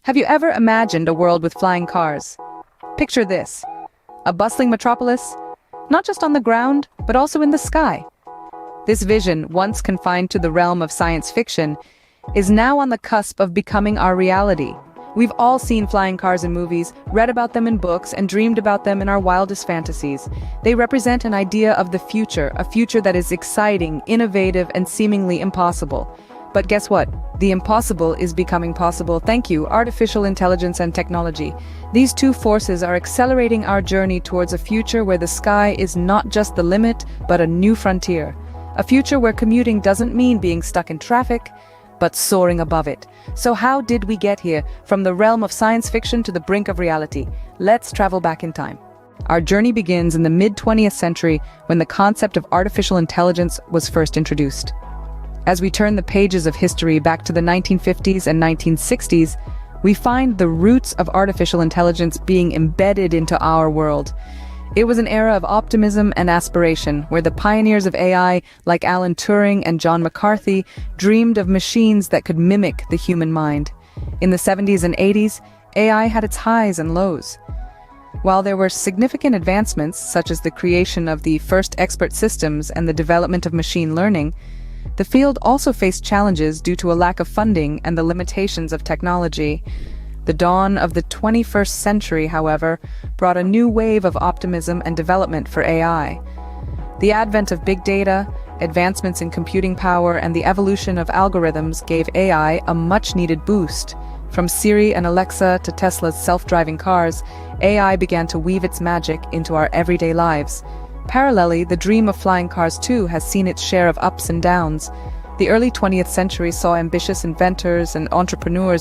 Have you ever imagined a world with flying cars? Picture this: a bustling metropolis, not just on the ground, but also in the sky. This vision, once confined to the realm of science fiction, is now on the cusp of becoming our reality. We've all seen flying cars in movies, read about them in books, and dreamed about them in our wildest fantasies. They represent an idea of the future, a future that is exciting, innovative, and seemingly impossible. But guess what? The impossible is becoming possible thanks to artificial intelligence and technology. These two forces are accelerating our journey towards a future where the sky is not just the limit, but a new frontier. A future where commuting doesn't mean being stuck in traffic, but soaring above it. So how did we get here, from the realm of science fiction to the brink of reality? Let's travel back in time. Our journey begins in the mid-20th century when the concept of artificial intelligence was first introduced. As we turn the pages of history back to the 1950s and 1960s, we find the roots of artificial intelligence being embedded into our world. It was an era of optimism and aspiration, where the pioneers of AI, like Alan Turing and John McCarthy, dreamed of machines that could mimic the human mind. In the 70s and 80s, AI had its highs and lows. While there were significant advancements, such as the creation of the first expert systems and the development of machine learning, the field also faced challenges due to a lack of funding and the limitations of technology. The dawn of the 21st century, however, brought a new wave of optimism and development for AI. The advent of big data, advancements in computing power, and the evolution of algorithms gave AI a much-needed boost. From Siri and Alexa to Tesla's self-driving cars, AI began to weave its magic into our everyday lives. Parallelly, the dream of flying cars too has seen its share of ups and downs. The early 20th century saw ambitious inventors and entrepreneurs